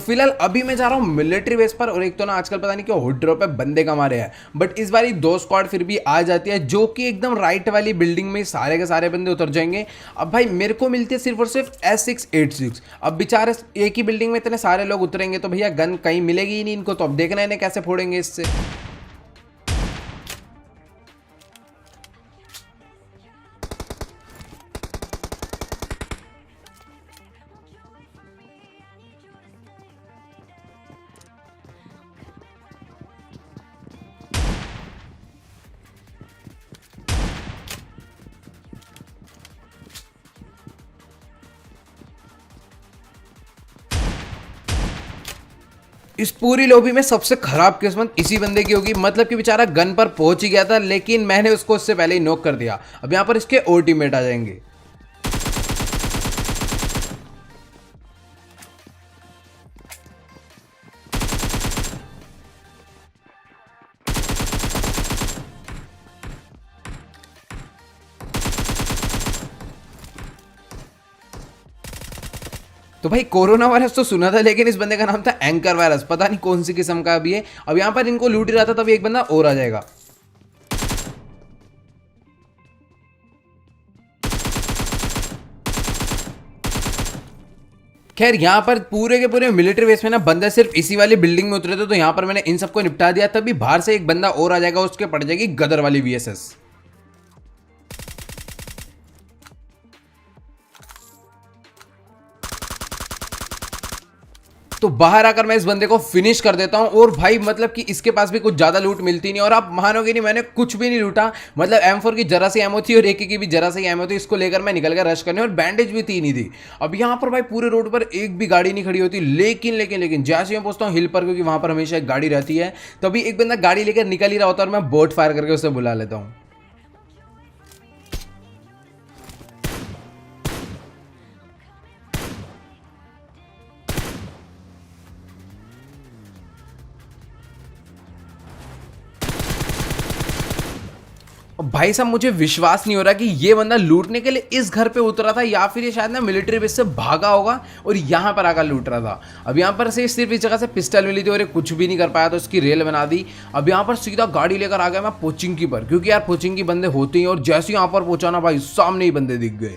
फिलहाल अभी मैं जा रहा हूँ मिलिट्री बेस पर और एक तो ना आजकल पता नहीं क्यों हुड ड्रॉप पे बंदे कमा रहे हैं, बट इस बार दो स्क्वाड फिर भी आ जाती है जो कि एकदम राइट वाली बिल्डिंग में सारे के सारे बंदे उतर जाएंगे। अब भाई मेरे को मिलती है सिर्फ और सिर्फ S686। अब बेचारे एक ही बिल्डिंग में इतने सारे लोग उतरेंगे तो भैया गन कहीं मिलेगी ही नहीं इनको, तो अब देखना है इन्हें कैसे फोड़ेंगे इससे। इस पूरी लॉबी में सबसे खराब किस्मत इसी बंदे की होगी, मतलब कि बेचारा गन पर पहुंच ही गया था लेकिन मैंने उसको उससे पहले ही नॉक कर दिया। अब यहां पर इसके और टीममेट आ जाएंगे। तो भाई कोरोना वायरस तो सुना था लेकिन इस बंदे का नाम था एंकर वायरस, पता नहीं कौन सी किस्म का अभी है। अब यहां पर इनको लूट ही रहा था तभी एक बंदा और आ जाएगा। खैर यहाँ पर पूरे के पूरे मिलिट्री बेस में ना बंदे सिर्फ इसी वाली बिल्डिंग में उतरे थे, तो यहाँ पर मैंने इन सबको निपटा दिया। तभी बाहर से एक बंदा और आ जाएगा, उसके पड़ जाएगी गदर वाली VSS। तो बाहर आकर मैं इस बंदे को फिनिश कर देता हूं। और भाई मतलब कि इसके पास भी कुछ ज्यादा लूट मिलती नहीं, और आप मानोगे नहीं मैंने कुछ भी नहीं लूटा। मतलब M4 की जरा सी एमओ थी और AK की भी जरा सी एमओ थी, इसको लेकर मैं निकल गया रश करने, और बैंडेज भी तीन ही थी। अब यहां पर भाई पूरे रोड पर एक भी गाड़ी नहीं खड़ी होती, लेकिन लेकिन लेकिन जैसे मैं पहुंचता हूं हिल पर, क्योंकि वहां पर हमेशा एक गाड़ी रहती है, तभी एक बंदा गाड़ी लेकर निकल ही रहा होता है और मैं बोट फायर करके उसे बुला लेता हूं। और भाई साहब मुझे विश्वास नहीं हो रहा कि ये बंदा लूटने के लिए इस घर पे उतरा था, या फिर ये शायद ना मिलिट्री बेस से भागा होगा और यहाँ पर आकर लूट रहा था। अब यहाँ पर से सिर्फ इस जगह से पिस्टल मिली थी और ये कुछ भी नहीं कर पाया, तो उसकी रेल बना दी। अब यहाँ पर सीधा गाड़ी लेकर आ गया मैं पोचिंकी पर, क्योंकि यार पोचिंकी बंदे होते ही, और जैसे ही यहाँ पर पहुंचा ना भाई सामने ही बंदे दिख गए।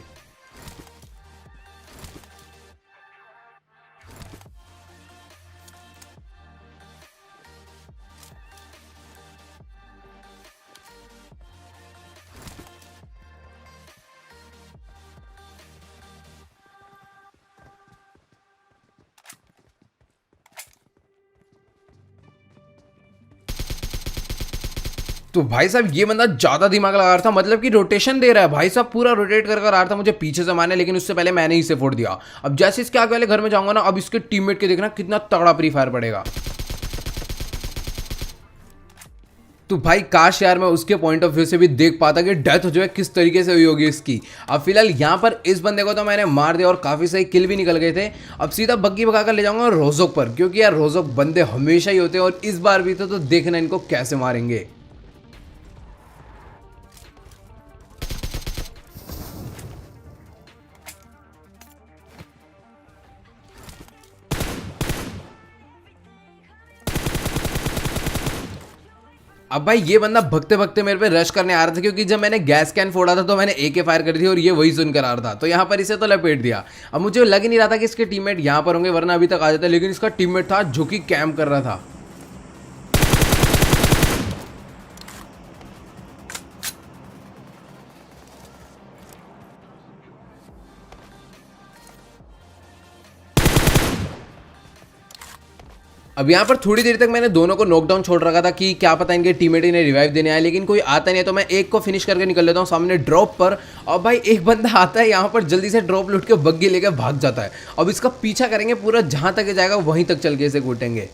तो भाई साहब ये बंदा ज्यादा दिमाग लगा रहा था, मतलब कि रोटेशन दे रहा है भाई साहब, पूरा रोटेट कर कर आ रहा था मुझे पीछे से मारने, लेकिन उससे पहले मैंने ही इसे फोड़ दिया। अब जैसे इसके आगे वाले घर में जाऊंगा ना, अब इसके टीममेट के देखना कितना तगड़ा प्री फायर पड़ेगा। तो भाई काश यार मैं उसके पॉइंट ऑफ व्यू से भी देख पाता कि डेथ जो है किस तरीके से हुई होगी इसकी। अब फिलहाल यहाँ पर इस बंदे को तो मैंने मार दिया और काफी सही किल भी निकल गए थे। अब सीधा बग्गी भगाकर ले जाऊंगा रोजोक पर, क्योंकि यार रोजोक बंदे हमेशा ही होते हैं और इस बार भी तो देखना इनको कैसे मारेंगे। अब भाई ये बंदा भगते भगते मेरे पे रश करने आ रहा था, क्योंकि जब मैंने गैस कैन फोड़ा था तो मैंने AK फायर करी थी और ये वही सुनकर आ रहा था, तो यहाँ पर इसे तो लपेट दिया। अब मुझे लग ही नहीं रहा था कि इसके टीममेट यहाँ पर होंगे, वरना अभी तक आ जाता, लेकिन इसका टीममेट था जो कि कैम्प कर रहा था। अब यहाँ पर थोड़ी देर तक मैंने दोनों को नॉकडाउन छोड़ रखा था कि क्या पता इनके टीममेट इन्हें रिवाइव देने आए, लेकिन कोई आता नहीं है, तो मैं एक को फिनिश करके निकल लेता हूँ सामने ड्रॉप पर। और भाई एक बंदा आता है यहाँ पर जल्दी से ड्रॉप लूट के बग्गी लेकर भाग जाता है। अब इसका पीछा करेंगे पूरा, जहां तक जाएगा वहीं तक चल के इसे कूटेंगे।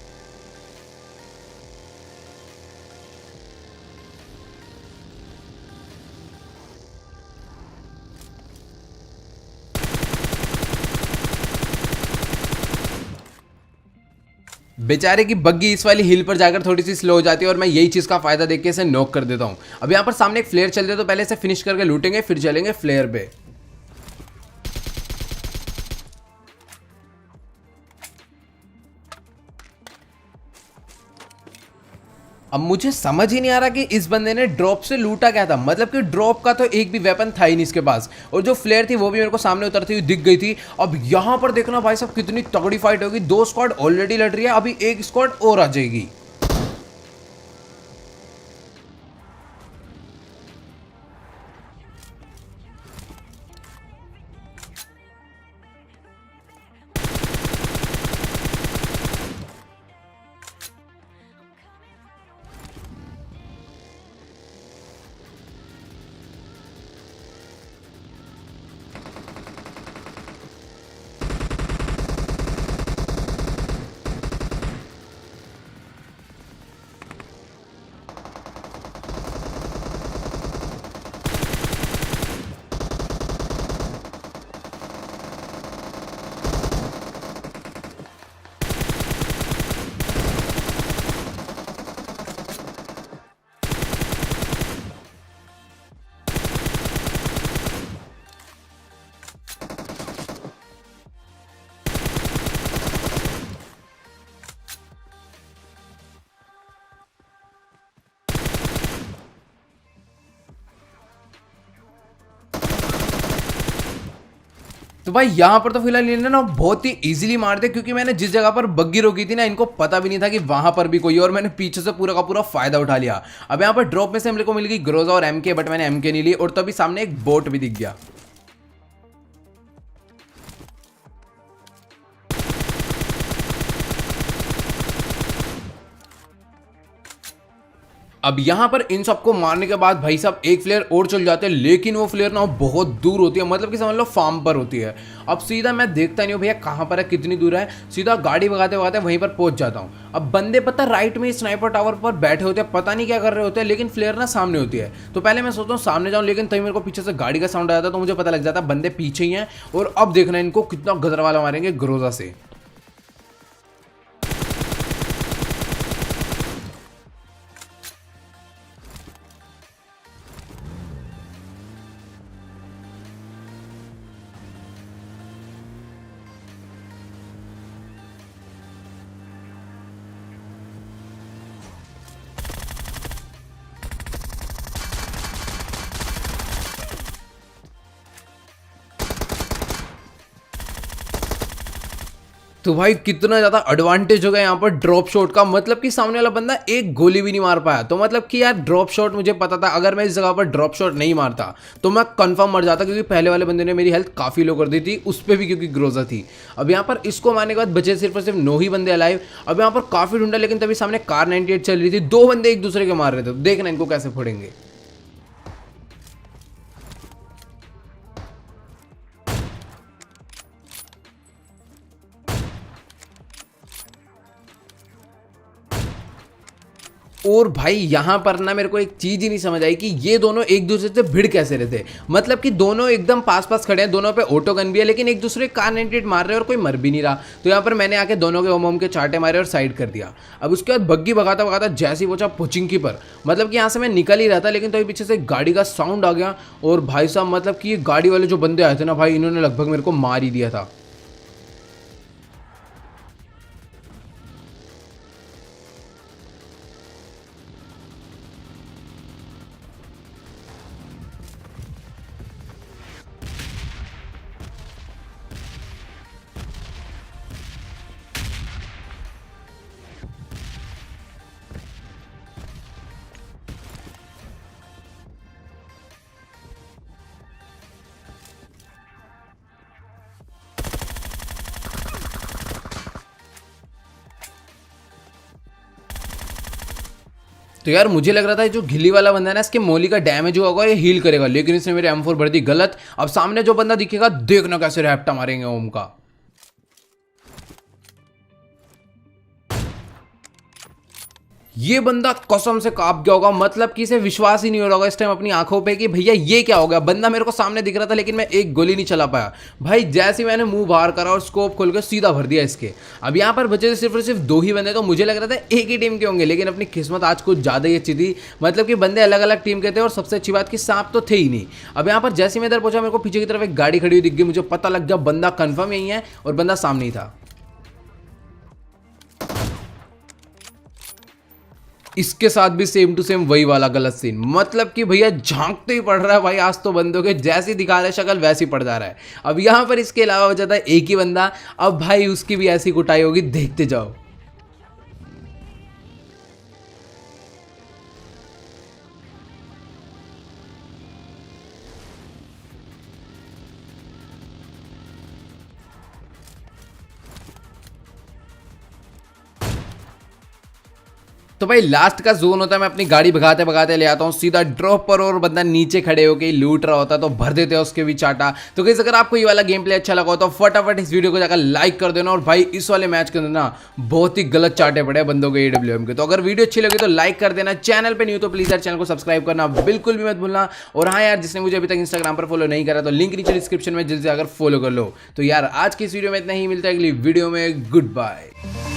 बेचारे की बग्गी इस वाली हिल पर जाकर थोड़ी सी स्लो हो जाती है और मैं यही चीज का फायदा देख के इसे नॉक कर देता हूं। अब यहाँ पर सामने एक फ्लेयर चल रही है, तो पहले इसे फिनिश करके लूटेंगे फिर चलेंगे फ्लेयर पे। अब मुझे समझ ही नहीं आ रहा कि इस बंदे ने ड्रॉप से लूटा क्या था। मतलब कि ड्रॉप का तो एक भी वेपन था ही नहीं इसके पास, और जो फ्लेयर थी वो भी मेरे को सामने उतरती हुई दिख गई थी। अब यहां पर देखना भाई साहब कितनी तगड़ी फाइट होगी। 2 स्क्वाड ऑलरेडी लड़ रही है, अभी 1 स्क्वाड और आ जाएगी। तो भाई यहाँ पर तो फिलहाल इन्होंने ना बहुत ही इजीली मार दिया, क्योंकि मैंने जिस जगह पर बग्गी रोकी थी ना, इनको पता भी नहीं था कि वहां पर भी कोई, और मैंने पीछे से पूरा का पूरा फायदा उठा लिया। अब यहाँ पर ड्रॉप में से मेरे को मिल गई ग्रोजा और एमके, बट मैंने एमके नहीं ली, और तभी सामने एक बोट भी दिख गया। अब यहां पर इन सबको मारने के बाद भाई साहब एक फ्लेयर और चल जाते हैं, लेकिन वो फ्लेयर ना बहुत दूर होती है, मतलब कि समझ लो फार्म पर होती है। अब सीधा मैं देखता नहीं हूँ भैया कहाँ पर है, कितनी दूर है, सीधा गाड़ी भगाते भगाते वहीं पर पहुंच जाता हूँ। अब बंदे पता राइट में स्नाइपर टावर पर बैठे होते हैं, पता नहीं क्या कर रहे होते हैं, लेकिन फ्लेयर ना सामने होती है। तो पहले मैं सोचता हूँ सामने जाऊँ, लेकिन तभी मेरे को पीछे से गाड़ी का साउंड आ जाता है, तो मुझे पता लग जाता है बंदे पीछे ही हैं। और अब देखना इनको कितना गदर वाला मारेंगे ग्रोजा से। तो भाई कितना ज़्यादा एडवांटेज हो गया यहाँ पर ड्रॉप शॉट का, मतलब कि सामने वाला बंदा एक गोली भी नहीं मार पाया। तो मतलब कि यार ड्रॉप शॉट मुझे पता था, अगर मैं इस जगह पर ड्रॉप शॉट नहीं मारता तो मैं कंफर्म मर जाता, क्योंकि पहले वाले बंदे ने मेरी हेल्थ काफ़ी लो कर दी थी, उस पर भी क्योंकि ग्रोजा थी। अब यहाँ पर इसको मारने के बाद बचे सिर्फ और सिर्फ 9 ही बंदे अलाइव। अब यहाँ पर काफ़ी ढूंढा, लेकिन तभी सामने कार 98 चल रही थी, 2 बंदे एक दूसरे के मार रहे थे। देखना इनको कैसे फोड़ेंगे। और भाई यहाँ पर ना मेरे को एक चीज ही नहीं समझ आई कि ये दोनों एक दूसरे से भिड़ कैसे रहे थे। मतलब कि दोनों एकदम पास पास खड़े हैं, दोनों पे ऑटो गन भी है, लेकिन एक दूसरे कार 98 मार रहे हैं और कोई मर भी नहीं रहा। तो यहाँ पर मैंने आके दोनों के ओम के चाटे मारे और साइड कर दिया। अब उसके बाद बग्गी भगाता भगाता जैसे ही पहुंचा पुचिंकी पर, मतलब कि यहाँ से मैं निकल ही रहा था, लेकिन तो पीछे से गाड़ी का साउंड आ गया। और भाई साहब मतलब कि ये गाड़ी वाले जो बंदे आए थे ना भाई, इन्होंने लगभग मेरे को मार ही दिया था। तो यार मुझे लग रहा था जो घिल्ली वाला बंदा है ना, इसके मोली का डैमेज हुआ होगा, ये हील करेगा, लेकिन इसने मेरे M4 भर दी गलत। अब सामने जो बंदा दिखेगा देखना कैसे रैप्टा मारेंगे ओम का। ये बंदा कसम से कांप गया होगा, मतलब कि इसे विश्वास ही नहीं हो रहा होगा इस टाइम अपनी आंखों पे कि भैया ये क्या हो गया। बंदा मेरे को सामने दिख रहा था, लेकिन मैं एक गोली नहीं चला पाया। भाई जैसे मैंने मुंह बाहर करा और स्कोप खोल के सीधा भर दिया इसके। अब यहाँ पर बचे सिर्फ और सिर्फ 2 ही बंदे, तो मुझे लग रहा था एक ही टीम के होंगे, लेकिन अपनी किस्मत आज कुछ ज़्यादा ही अच्छी थी। मतलब कि बंदे अलग अलग टीम के थे, और सबसे अच्छी बात कि सांप तो थे ही नहीं। अब यहाँ पर जैसे मैं इधर पहुंचा, मेरे को पीछे की तरफ एक गाड़ी खड़ी हुई दिख गई, मुझे पता लग गया बंदा कन्फर्म यही है, और बंदा सामने ही था। इसके साथ भी सेम टू सेम वही वाला गलत सीन, मतलब कि भैया झांकते ही पड़ रहा है भाई। आज तो बंदों के जैसी दिखा रहे शक्ल वैसी पड़ जा रहा है। अब यहाँ पर इसके अलावा बचा था एक ही बंदा, अब भाई उसकी भी ऐसी कुटाई होगी, देखते जाओ। तो भाई लास्ट का जोन होता है, मैं अपनी गाड़ी भगाते भगाते ले आता हूँ सीधा ड्रॉप पर, और बंदा नीचे खड़े होके लूट रहा होता है तो भर देते हैं उसके भी चाटा। तो गाइस अगर आपको ये वाला गेम प्ले अच्छा लगा हो तो फटाफट इस वीडियो को जाकर लाइक कर देना। और भाई इस वाले मैच के अंदर ना बहुत ही गलत चाटे पड़े बंदों के AWM के। तो अगर वीडियो अच्छी लगी तो लाइक कर देना, चैनल पर नहीं हो तो प्लीज यार चैनल को सब्सक्राइब करना बिल्कुल भी मत भूलना। और हाँ यार, जिसने मुझे अभी तक इंस्टाग्राम पर फॉलो नहीं करा तो लिंक नीचे डिस्क्रिप्शन में जल्दी से अगर फॉलो कर लो। तो यार आज की इस वीडियो में इतना ही, मिलता है अगली वीडियो में, गुड बाय।